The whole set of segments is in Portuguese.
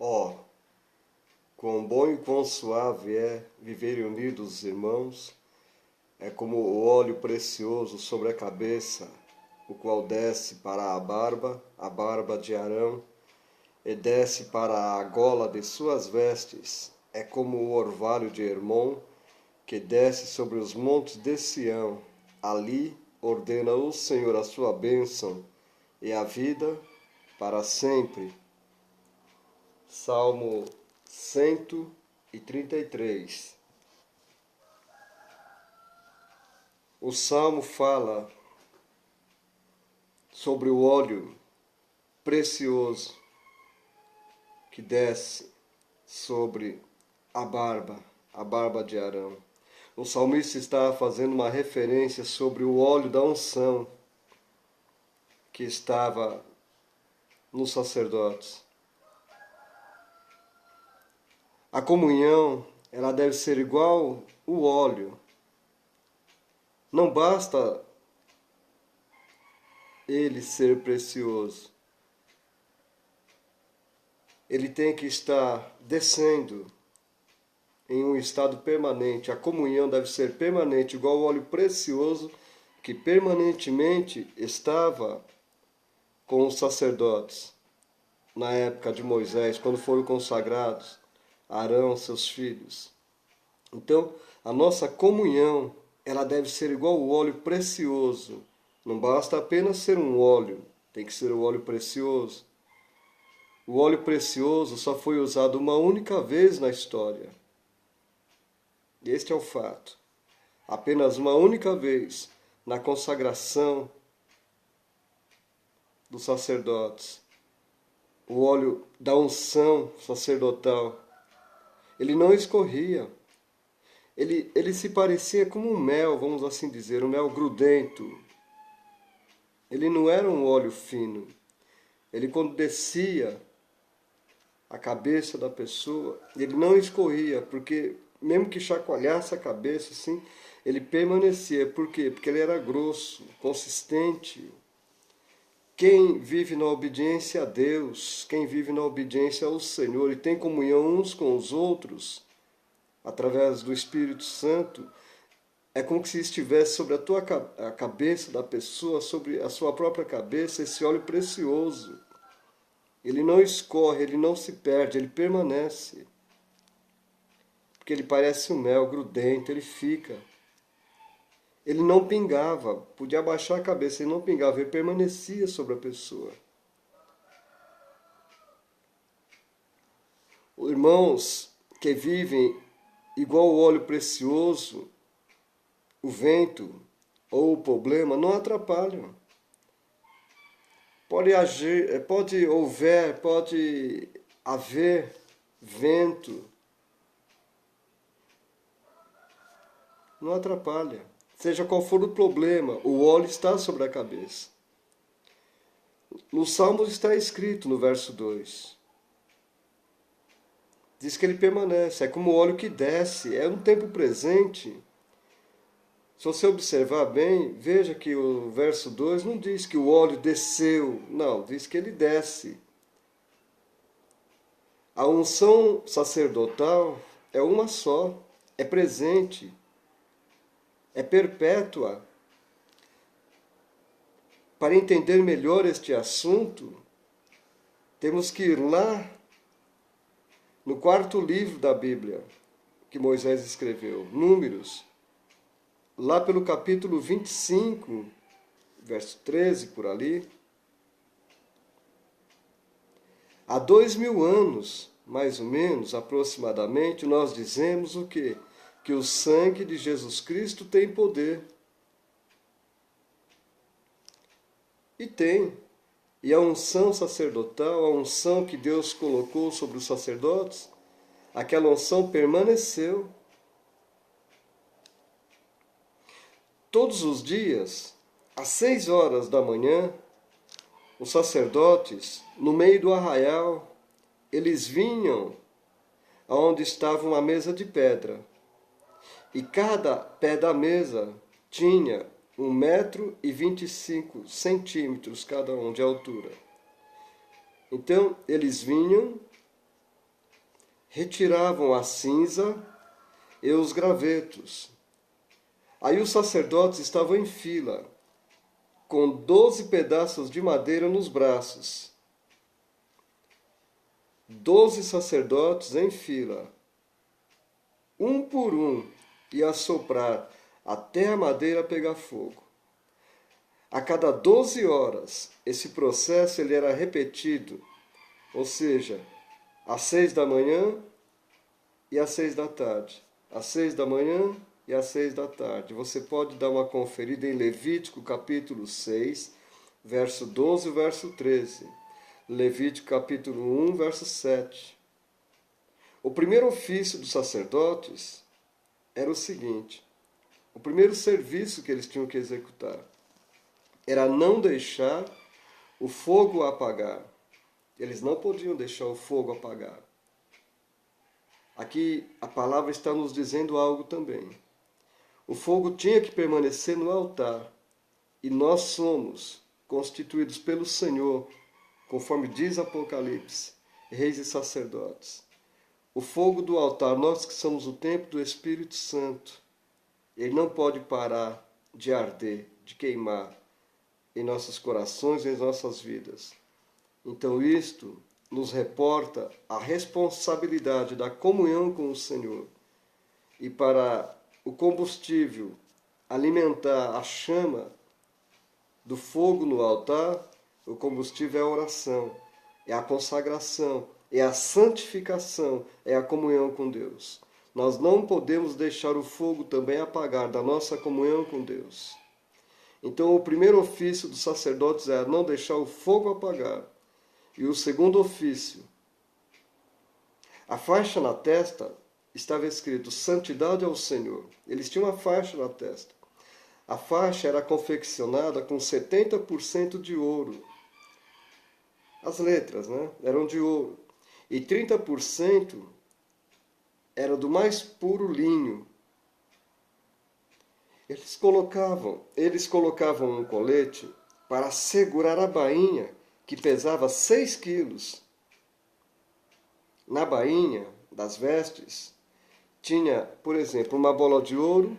Ó, quão bom e quão suave é viverem unidos os irmãos, é como o óleo precioso sobre a cabeça, o qual desce para a barba de Arão, e desce para a gola de suas vestes, é como o orvalho de Hermon, que desce sobre os montes de Sião. Ali ordena o Senhor a sua bênção e a vida para sempre. Salmo 133. O salmo fala sobre o óleo precioso que desce sobre a barba de Arão. O salmista está fazendo uma referência sobre o óleo da unção que estava nos sacerdotes. A comunhão, ela deve ser igual o óleo. Não basta ele ser precioso. Ele tem que estar descendo em um estado permanente. A comunhão deve ser permanente, igual o óleo precioso que permanentemente estava com os sacerdotes na época de Moisés, quando foram consagrados Arão, seus filhos. Então, a nossa comunhão, ela deve ser igual o óleo precioso. Não basta apenas ser um óleo, tem que ser o óleo precioso. O óleo precioso só foi usado uma única vez na história. Este é o fato. Apenas uma única vez na consagração dos sacerdotes. O óleo da unção sacerdotal. Ele não escorria. Ele se parecia como um mel, vamos assim dizer, um mel grudento. Ele não era um óleo fino. Ele, quando descia a cabeça da pessoa, ele não escorria, porque mesmo que chacoalhasse a cabeça assim, ele permanecia. Por quê? Porque ele era grosso, consistente. Quem vive na obediência a Deus, quem vive na obediência ao Senhor e tem comunhão uns com os outros, através do Espírito Santo, é como se estivesse sobre a cabeça da pessoa, sobre a sua própria cabeça, esse óleo precioso. Ele não escorre, ele não se perde, ele permanece. Porque ele parece um mel grudento, ele fica. Ele não pingava, podia abaixar a cabeça, ele não pingava, ele permanecia sobre a pessoa. Os irmãos que vivem igual o óleo precioso, o vento ou o problema não atrapalham. Pode haver vento, não atrapalha. Seja qual for o problema, o óleo está sobre a cabeça. No Salmo está escrito, no verso 2. Diz que ele permanece, é como o óleo que desce, é um tempo presente. Se você observar bem, veja que o verso 2 não diz que o óleo desceu, não, diz que ele desce. A unção sacerdotal é uma só, é presente, é perpétua. Para entender melhor este assunto, temos que ir lá no quarto livro da Bíblia que Moisés escreveu, Números, lá pelo capítulo 25, verso 13, por ali. Há 2000 anos, mais ou menos, aproximadamente, nós dizemos o quê? Que o sangue de Jesus Cristo tem poder. E tem. E a unção sacerdotal, a unção que Deus colocou sobre os sacerdotes, aquela unção permaneceu. Todos os dias, às 6 horas da manhã, os sacerdotes, no meio do arraial, eles vinham aonde estava uma mesa de pedra. E cada pé da mesa tinha 1,25 m cada um de altura. Então, eles vinham retiravam a cinza e os gravetos. Aí os sacerdotes estavam em fila, com 12 pedaços de madeira nos braços. 12 sacerdotes em fila, um por um, e a soprar até a madeira pegar fogo. A cada 12 horas, esse processo ele era repetido, ou seja, às 6 da manhã e às 6 da tarde. Às 6 da manhã e às 6 da tarde. Você pode dar uma conferida em Levítico capítulo 6, verso 12 e verso 13. Levítico capítulo 1, verso 7. O primeiro ofício dos sacerdotes era o seguinte: o primeiro serviço que eles tinham que executar era não deixar o fogo apagar. Eles não podiam deixar o fogo apagar. Aqui a palavra está nos dizendo algo também. O fogo tinha que permanecer no altar, e nós somos constituídos pelo Senhor, conforme diz Apocalipse, reis e sacerdotes. O fogo do altar, nós que somos o templo do Espírito Santo, ele não pode parar de arder, de queimar em nossos corações e em nossas vidas. Então isto nos reporta a responsabilidade da comunhão com o Senhor. E para o combustível alimentar a chama do fogo no altar, o combustível é a oração, é a consagração, é a santificação, é a comunhão com Deus. Nós não podemos deixar o fogo também apagar da nossa comunhão com Deus. Então o primeiro ofício dos sacerdotes é não deixar o fogo apagar. E o segundo ofício, a faixa na testa, estava escrito santidade ao Senhor. Eles tinham uma faixa na testa. A faixa era confeccionada com 70% de ouro. As letras, eram de ouro. E 30% era do mais puro linho. Eles colocavam um colete para segurar a bainha, que pesava 6 quilos. Na bainha das vestes tinha, por exemplo, uma bola de ouro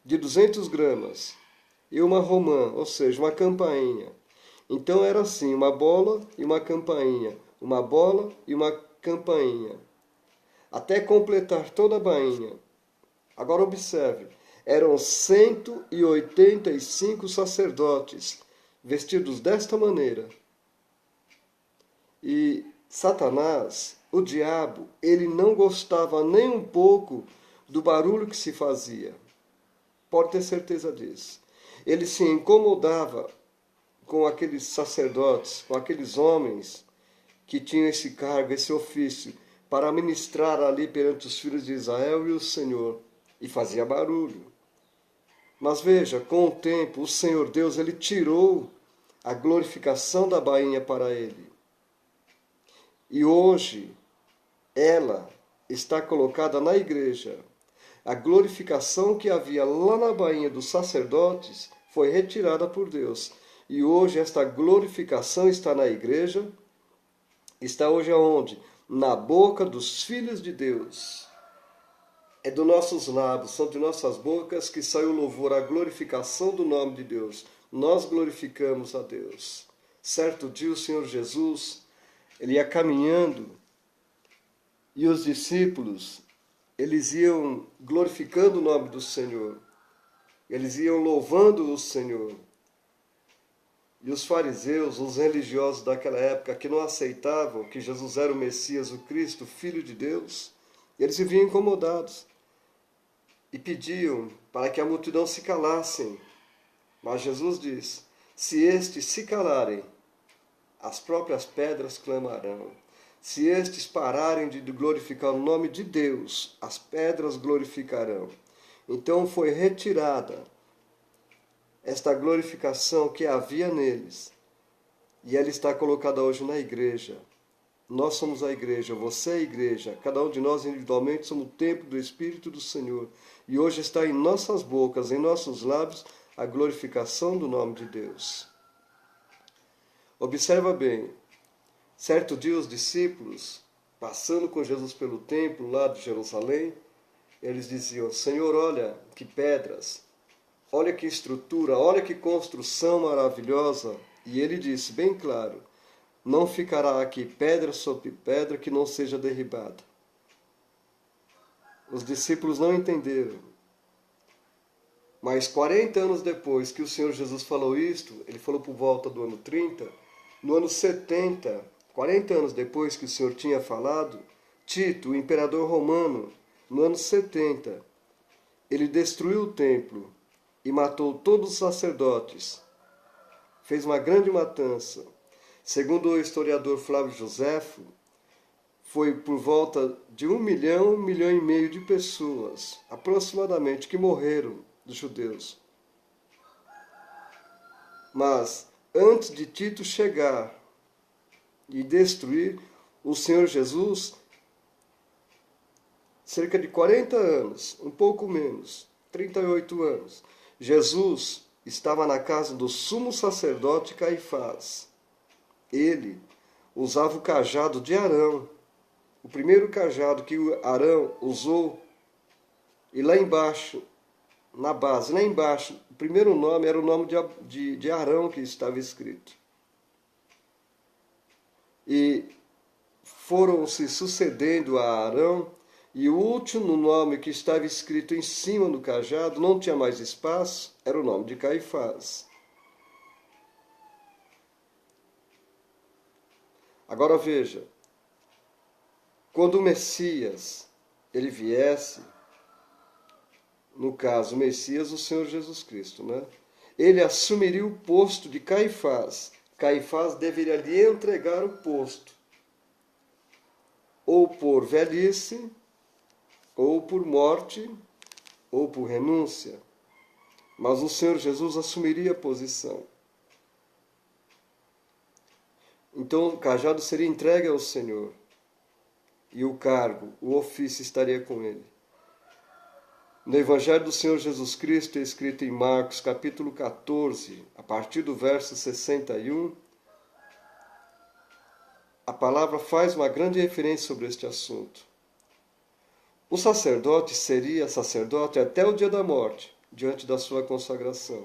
de 200 gramas e uma romã, ou seja, uma campainha. Então era assim, uma bola e uma campainha, uma bola e uma campainha, até completar toda a bainha. Agora observe, eram 185 sacerdotes, vestidos desta maneira. E Satanás, o diabo, ele não gostava nem um pouco do barulho que se fazia. Pode ter certeza disso. Ele se incomodava com aqueles sacerdotes, com aqueles homens que tinham esse cargo, esse ofício, para ministrar ali perante os filhos de Israel e o Senhor, e fazia barulho. Mas veja, com o tempo, o Senhor Deus, ele tirou a glorificação da bainha para ele. E hoje, ela está colocada na igreja. A glorificação que havia lá na bainha dos sacerdotes foi retirada por Deus. E hoje esta glorificação está na igreja. Está hoje aonde? Na boca dos filhos de Deus. É dos nossos lábios, são de nossas bocas que sai o louvor, a glorificação do nome de Deus. Nós glorificamos a Deus. Certo dia o Senhor Jesus, ele ia caminhando e os discípulos, eles iam glorificando o nome do Senhor. Eles iam louvando o Senhor. E os fariseus, os religiosos daquela época que não aceitavam que Jesus era o Messias, o Cristo, o Filho de Deus, eles se viam incomodados e pediam para que a multidão se calassem. Mas Jesus diz, se estes se calarem, as próprias pedras clamarão. Se estes pararem de glorificar o nome de Deus, as pedras glorificarão. Então foi retirada esta glorificação que havia neles. E ela está colocada hoje na igreja. Nós somos a igreja, você é a igreja. Cada um de nós individualmente somos o templo do Espírito do Senhor. E hoje está em nossas bocas, em nossos lábios, a glorificação do nome de Deus. Observa bem. Certo dia os discípulos, passando com Jesus pelo templo lá de Jerusalém, eles diziam: Senhor, olha que pedras, olha que estrutura, olha que construção maravilhosa. E ele disse bem claro: não ficará aqui pedra sobre pedra que não seja derribada. Os discípulos não entenderam. Mas 40 anos depois que o Senhor Jesus falou isto, ele falou por volta do ano 30, no ano 70, 40 anos depois que o Senhor tinha falado, Tito, o imperador romano, no ano 70, ele destruiu o templo e matou todos os sacerdotes. Fez uma grande matança. Segundo o historiador Flávio Joséfo, foi por volta de 1 milhão e meio de pessoas, aproximadamente, que morreram dos judeus. Mas, antes de Tito chegar e destruir, o Senhor Jesus, cerca de 40 anos, um pouco menos, 38 anos, Jesus estava na casa do sumo sacerdote Caifás. Ele usava o cajado de Arão, o primeiro cajado que Arão usou, e lá embaixo, na base, lá embaixo, o primeiro nome era o nome de Arão que estava escrito. E foram se sucedendo a Arão, e o último nome que estava escrito em cima do cajado, não tinha mais espaço, era o nome de Caifás. Agora veja, quando o Messias ele viesse, no caso, o Messias, o Senhor Jesus Cristo, né? Ele assumiria o posto de Caifás. Caifás deveria lhe entregar o posto, ou por velhice, ou por morte, ou por renúncia. Mas o Senhor Jesus assumiria a posição. Então o cajado seria entregue ao Senhor, e o cargo, o ofício estaria com ele. No Evangelho do Senhor Jesus Cristo, escrito em Marcos, capítulo 14, a partir do verso 61, a palavra faz uma grande referência sobre este assunto. O sacerdote seria sacerdote até o dia da morte, diante da sua consagração,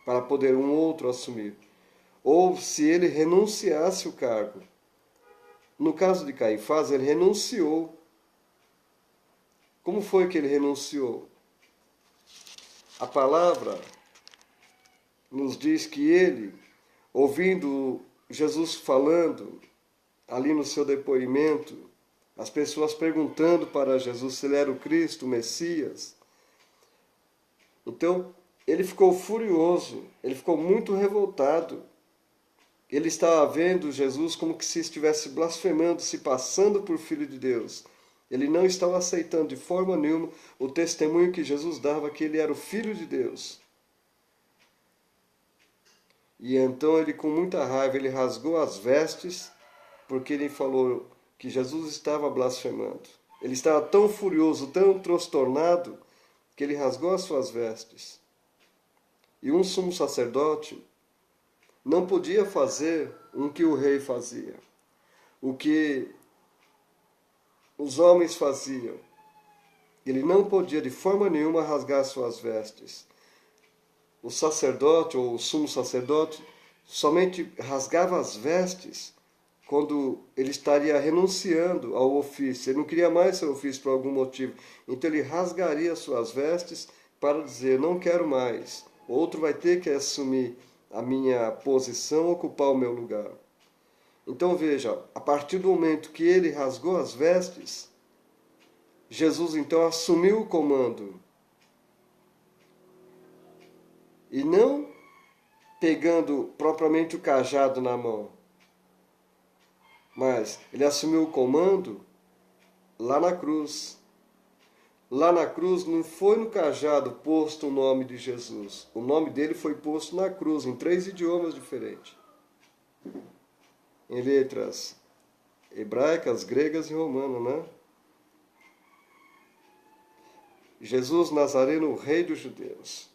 para poder um outro assumir. Ou se ele renunciasse o cargo. No caso de Caifás, ele renunciou. Como foi que ele renunciou? A palavra nos diz que ele, ouvindo Jesus falando, ali no seu depoimento, as pessoas perguntando para Jesus se ele era o Cristo, o Messias. Então, ele ficou furioso, ele ficou muito revoltado. Ele estava vendo Jesus como que se estivesse blasfemando, se passando por Filho de Deus. Ele não estava aceitando de forma nenhuma o testemunho que Jesus dava que ele era o Filho de Deus. E então ele, com muita raiva, ele rasgou as vestes, porque ele falou que Jesus estava blasfemando. Ele estava tão furioso, tão transtornado, que ele rasgou as suas vestes. E um sumo sacerdote não podia fazer o que o rei fazia, o que os homens faziam. Ele não podia de forma nenhuma rasgar suas vestes. O sacerdote ou o sumo sacerdote somente rasgava as vestes quando ele estaria renunciando ao ofício. Ele não queria mais seu ofício por algum motivo. Então ele rasgaria suas vestes para dizer: não quero mais. Outro vai ter que assumir a minha posição, ocupar o meu lugar. Então veja, a partir do momento que ele rasgou as vestes, Jesus então assumiu o comando. E não pegando propriamente o cajado na mão, mas ele assumiu o comando lá na cruz. Lá na cruz não foi no cajado posto o nome de Jesus. O nome dele foi posto na cruz, em 3 idiomas diferentes. Em letras hebraicas, gregas e romanas, né? Jesus Nazareno, Rei dos Judeus.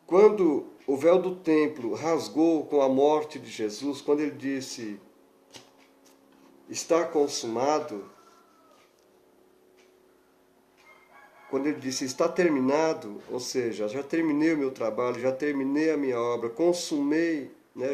Quando o véu do templo rasgou com a morte de Jesus, quando ele disse: está consumado, quando ele disse está terminado, ou seja, já terminei o meu trabalho, já terminei a minha obra, consumei, né,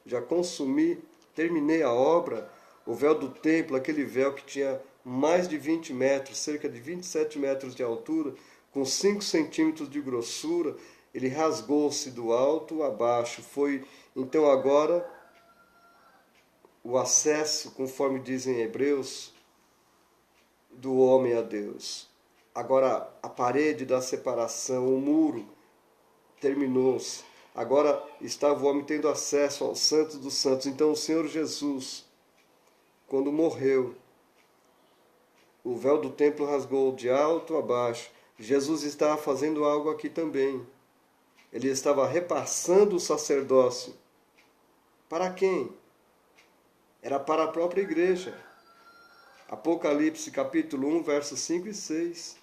já consumi, terminei a obra, o véu do templo, aquele véu que tinha mais de 20 metros, cerca de 27 metros de altura, com 5 centímetros de grossura, ele rasgou-se do alto a baixo. Foi, então, agora, o acesso, conforme dizem Hebreus, do homem a Deus. Agora, a parede da separação, o muro, terminou-se. Agora estava o homem tendo acesso ao Santo dos Santos. Então, o Senhor Jesus, quando morreu, o véu do templo rasgou de alto a baixo. Jesus estava fazendo algo aqui também. Ele estava repassando o sacerdócio. Para quem? Era para a própria igreja. Apocalipse capítulo 1, versos 5 e 6.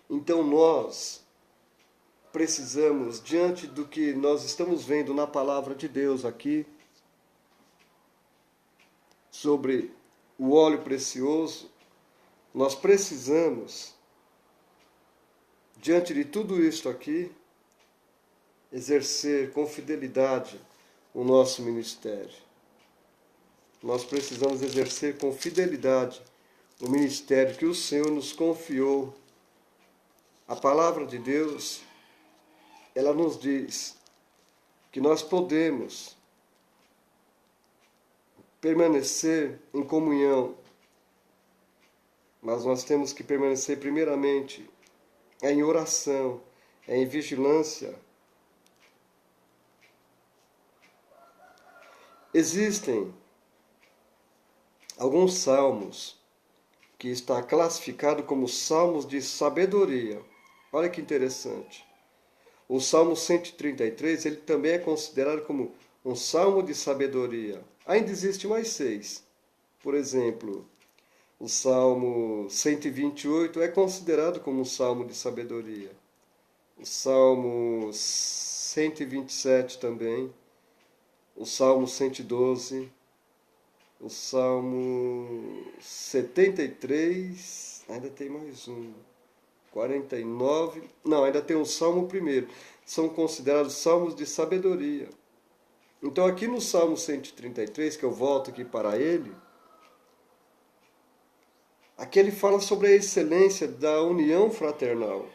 Então nós precisamos, diante do que nós estamos vendo na palavra de Deus aqui, sobre o óleo precioso, nós precisamos, diante de tudo isto aqui, exercer com fidelidade o nosso ministério. Nós precisamos exercer com fidelidade o ministério que o Senhor nos confiou. A palavra de Deus, ela nos diz que nós podemos permanecer em comunhão, mas nós temos que permanecer primeiramente em oração, em vigilância. Existem alguns salmos que está classificado como salmos de sabedoria. Olha que interessante. O Salmo 133, ele também é considerado como um salmo de sabedoria. Ainda existe mais 6. Por exemplo, o Salmo 128 é considerado como um salmo de sabedoria. O Salmo 127 também. O Salmo 112. O Salmo 73. Ainda tem mais um. 49. Não, ainda tem o Salmo primeiro. São considerados salmos de sabedoria. Então, aqui no Salmo 133, que eu volto aqui para ele, aqui ele fala sobre a excelência da união fraternal.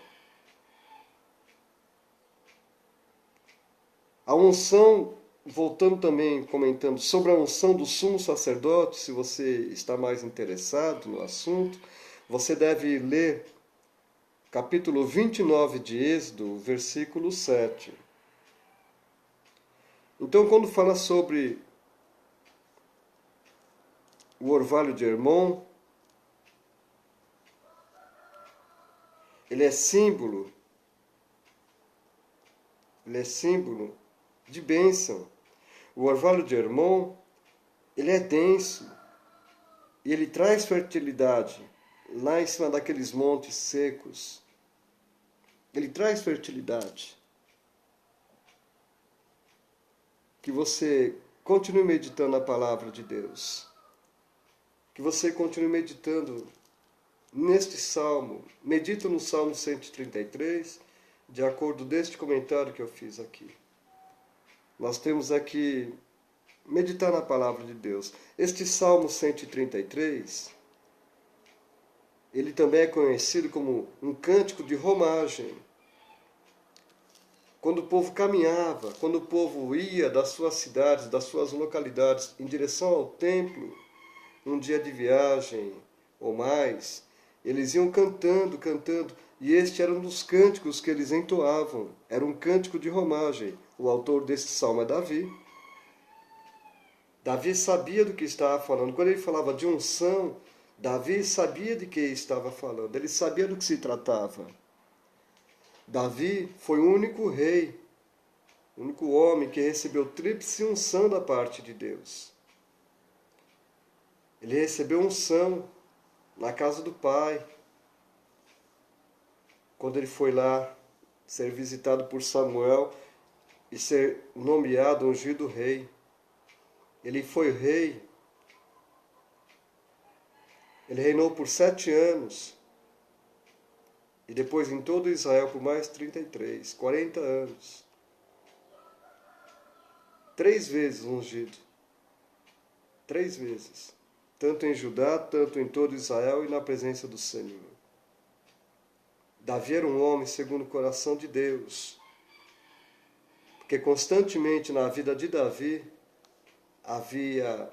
A unção, voltando também, comentando sobre a unção do sumo sacerdote, se você está mais interessado no assunto, você deve ler capítulo 29 de Êxodo, versículo 7. Então, quando fala sobre o orvalho de Hermon, ele é símbolo de bênção. O orvalho de Hermon, ele é denso e ele traz fertilidade lá em cima daqueles montes secos. Ele traz fertilidade. Que você continue meditando a palavra de Deus. Que você continue meditando neste salmo. Medita no Salmo 133, de acordo deste comentário que eu fiz aqui. Nós temos aqui meditar na palavra de Deus. Este Salmo 133, ele também é conhecido como um cântico de romagem. Quando o povo caminhava, quando o povo ia das suas cidades, das suas localidades, em direção ao templo, um dia de viagem ou mais, eles iam cantando, e este era um dos cânticos que eles entoavam. Era um cântico de romagem. O autor desse salmo é Davi. Davi sabia do que estava falando. Quando ele falava de unção, Davi sabia de que estava falando. Ele sabia do que se tratava. Davi foi o único rei, o único homem que recebeu tríplice unção da parte de Deus. Ele recebeu unção na casa do pai, quando ele foi lá ser visitado por Samuel e ser nomeado, ungido rei. Ele foi rei Ele reinou por 7 anos. E depois em todo Israel por mais 33, 40 anos. 3 vezes ungido. 3 vezes. Tanto em Judá, tanto em todo Israel e na presença do Senhor. Davi era um homem segundo o coração de Deus. Porque constantemente na vida de Davi havia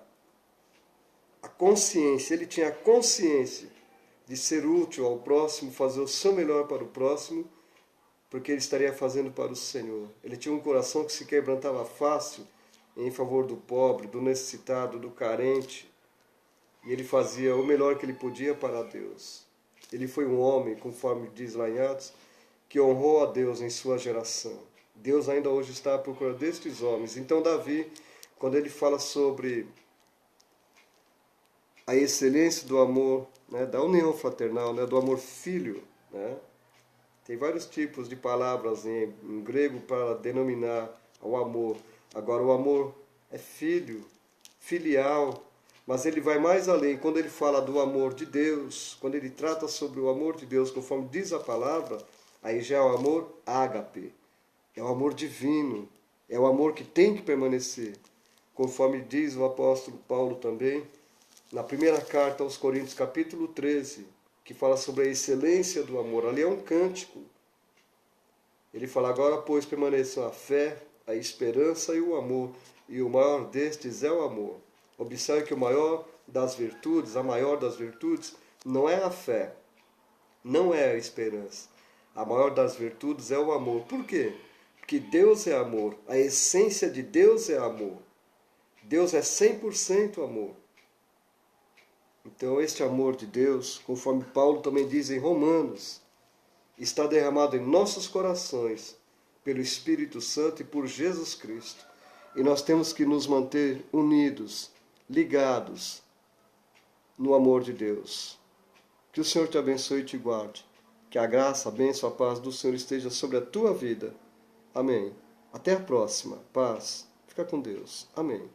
a consciência, ele tinha a consciência de ser útil ao próximo, fazer o seu melhor para o próximo, porque ele estaria fazendo para o Senhor. Ele tinha um coração que se quebrantava fácil em favor do pobre, do necessitado, do carente, e ele fazia o melhor que ele podia para Deus. Ele foi um homem, conforme diz lá em Atos, que honrou a Deus em sua geração. Deus ainda hoje está à procura destes homens. Então Davi, quando ele fala sobre a excelência do amor, né, da união fraternal, né, do amor filho, né, tem vários tipos de palavras em grego para denominar o amor. Agora, o amor é filho, filial, mas ele vai mais além. Quando ele fala do amor de Deus, quando ele trata sobre o amor de Deus, conforme diz a palavra, aí já é o amor ágape, é o amor divino, é o amor que tem que permanecer. Conforme diz o apóstolo Paulo também, na primeira carta aos Coríntios, capítulo 13, que fala sobre a excelência do amor. Ali é um cântico. Ele fala, agora, pois, permaneçam a fé, a esperança e o amor, e o maior destes é o amor. Observe que o maior das virtudes, a maior das virtudes, não é a fé, não é a esperança. A maior das virtudes é o amor. Por quê? Porque Deus é amor. A essência de Deus é amor. Deus é 100% amor. Então, este amor de Deus, conforme Paulo também diz em Romanos, está derramado em nossos corações pelo Espírito Santo e por Jesus Cristo. E nós temos que nos manter unidos, ligados no amor de Deus. Que o Senhor te abençoe e te guarde. Que a graça, a bênção, a paz do Senhor esteja sobre a tua vida. Amém. Até a próxima. Paz. Fica com Deus. Amém.